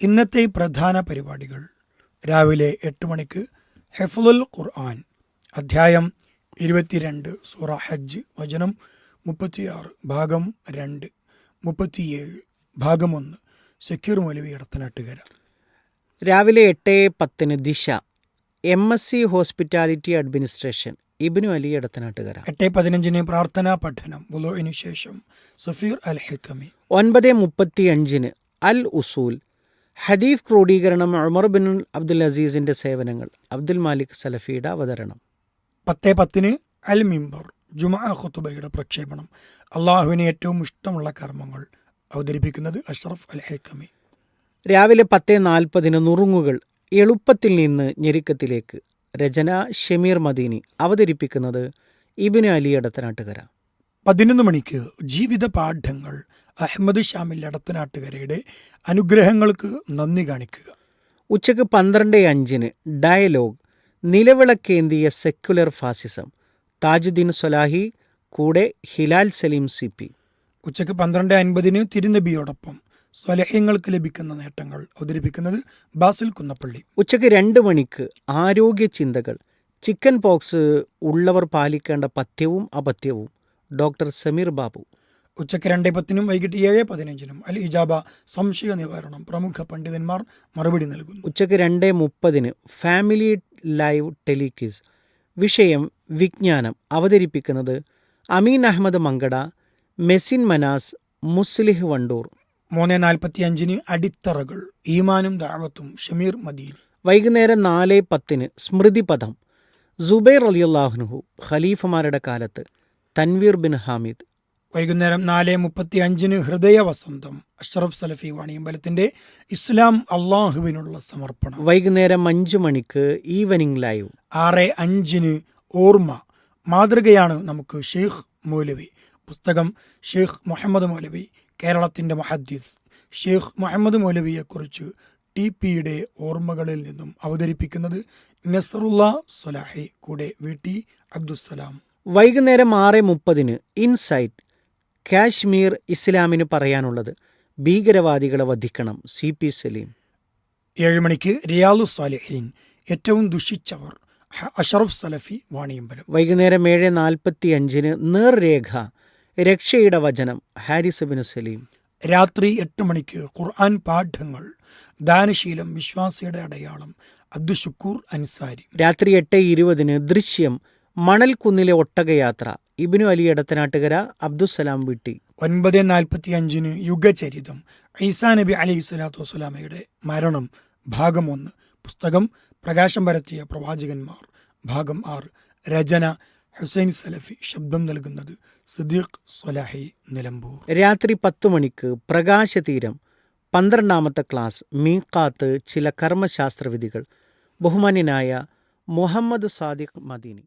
ഇന്നത്തെ പ്രധാന പരിപാടികൾ: രാവിലെ 8 മണിക്ക് ഹിഫ്ളുൽ ഖുർആൻ, അധ്യായം 22, സൂറ ഹജ്ജ്, വചനം 36, ഭാഗം 2, 37, ഭാഗം 1, സക്കീർ മൗലവി എടത്തനാട്ടുകര. രാവിലെ 8:10 Disha, MSc hospitality administration, Ibnu Ali Edathanattukara. 8:15 പ്രാർത്ഥനാ പഠനം, വുളൂഇനു ശേഷം സഫീർ അൽ ഹിക്കമി. 9:35 അൽ ഉസൂൽ, ഹദീസ് ക്രോഡീകരണം, ഉമർ ബിൻ അബ്ദുൽ അസീസിന്റെ സേവനങ്ങൾ, അബ്ദുൽ മാലിക് സലഫിയുടെ അവതരണം. 10:10 അൽ മിമ്പർ, ജുമുഅ ഖുതുബയുടെ പ്രക്ഷേപണം, അള്ളാഹുവിന് ഏറ്റവും ഇഷ്ടമുള്ള കർമ്മങ്ങൾ, അവതരിപ്പിക്കുന്നത് അഷ്റഫ് അൽ ഹിക്കമി. രാവിലെ 10:40 നുറുങ്ങുകൾ, എളുപ്പത്തിൽ നിന്ന് ഞെരുക്കത്തിലേക്ക്, രചന ഷമീർ മദീനി, അവതരിപ്പിക്കുന്നത് ഇബ്നു അലി എടത്തനാട്ടുകര. 11 മണിക്ക് ജീവിത പാഠങ്ങൾ, അഹമ്മദ് ഷാമിൽ എടത്തനാട്ടുകരയുടെ അനുഗ്രഹങ്ങൾക്ക് നന്ദി കാണിക്കുക. ഉച്ചയ്ക്ക് 12:05 ഡയലോഗ്, നിലവിളക്കേന്തിയ സെക്കുലർ ഫാസിസം, താജുദ്ദീൻ സ്വലാഹി, കൂടെ ഹിലാൽ സലീം CP. ഉച്ചയ്ക്ക് 12:50 തിരുനബിയോടൊപ്പം, സ്വലഹ്യങ്ങൾക്ക് ലഭിക്കുന്ന നേട്ടങ്ങൾ, അവതരിപ്പിക്കുന്നത് ബാസിൽ കുന്നപ്പള്ളി. ഉച്ചയ്ക്ക് 2 മണിക്ക് ആരോഗ്യ ചിന്തകൾ, ചിക്കൻ പോക്സ് ഉള്ളവർ പാലിക്കേണ്ട പഥ്യവും അപഥ്യവും, ഡോക്ടർ സമീർ ബാബു. ഉച്ചയ്ക്ക് 2:10 വൈകിട്ട് 7:15 അൽ ഇജാബ, സംശയ നിവാരണം, പ്രമുഖ പണ്ഡിതന്മാർ മറുപടി നൽകുന്നു. ഉച്ചയ്ക്ക് 2:30 ഫാമിലി ലൈവ് ടെലിക്വിസ്, വിഷയം വിജ്ഞാനം, അവതരിപ്പിക്കുന്നത് അമീൻ അഹമ്മദ് മങ്കട, മെസിൻ മനാസ്, മുസ്ലിഹ് വണ്ടൂർ. 3:45 അടിത്തറകൾ, ഈമാനും ദഅവത്തും, ഷമീർ മദീനി. വൈകുന്നേരം 4:10 സ്മൃതിപഥം, സുബൈർ റളിയല്ലാഹു അൻഹു, ഖലീഫമാരുടെ കാലത്ത്, തൻവീർ ബിൻ ഹാമിദ്. വൈകുന്നേരം 4:35 ഹൃദയവസന്തം, അഷ്റഫ് സലഫി വാണിയമ്പലത്തിന്റെ ഇസ്ലാം അള്ളാഹുവിനുള്ള സമർപ്പണം. വൈകുന്നേരം 5 മണിക്ക് ഈവനിംഗ് ലൈവ്. 6:05 ഓർമ്മ, മാതൃകയാണ് നമുക്ക് ഷെയ്ഖ് മൗലവി. പുസ്തകം ഷെയ്ഖ് മുഹമ്മദ് മൗലവി, കേരളത്തിന്റെ മുഹദ്ദിസ്. ഷെയ്ഖ് മുഹമ്മദ് മൗലവിയെക്കുറിച്ച് TPയുടെ ഓർമ്മകളിൽ നിന്നും, അവതരിപ്പിക്കുന്നത് നസറുല്ല സ്വലാഹി, കൂടെ VT അബ്ദുസ്സലാം. വൈകുന്നേരം 6:30 ഇൻസൈറ്റ്, കാശ്മീർ ഇസ്ലാമിന് പറയാനുള്ളത്, ഭീകരവാദികളെ വധിക്കണം, CP സലീം. 7 മണിക്ക് റിയാദു സ്വാലിഹീൻ, ഏറ്റവും ദുഷിച്ചവർ, അഷ്റഫ് സലഫി വാണിയമ്പലം. വൈകുന്നേരം 7:45 നേർരേഖ, രക്ഷയുടെ വചനം, ഹാരിസ് ബിൻ സലീം. രാത്രി 8 മണിക്ക് ഖുർആൻ പാഠങ്ങൾ, ദാനശീലം, വിശ്വാസിയുടെ അടയാളം, അബ്ദുഷുക്കൂർ അൻസാരി. രാത്രി 8:20 ദൃശ്യം, മണൽക്കുന്നിലെ ഒട്ടകയാത്ര, ഇബ്നു അലി എടത്തനാട്ടുകര, അബ്ദുസ്സലാം VT. 9:45 യുഗചരിതം, ഈസാ നബി അലൈഹി സ്വലാത്തു വസ്സലാമയുടെ മരണം, ഭാഗം 1. പുസ്തകം പ്രകാശം പരത്തിയ പ്രവാചകന്മാർ, ഭാഗം 6. രചന ഹുസൈൻ സലഫി, ശബ്ദം നൽകുന്നത് സിദ്ദീഖ് സ്വലാഹി, നിലമ്പൂർ. രാത്രി 10 മണിക്ക് പ്രകാശതീരം, 12ാമത്തെ ക്ലാസ്, മീഖാത്ത്, ചില കർമ്മശാസ്ത്രവിധികൾ, ബഹുമാന്യനായ മുഹമ്മദ് സാദിഖ് മദീനി.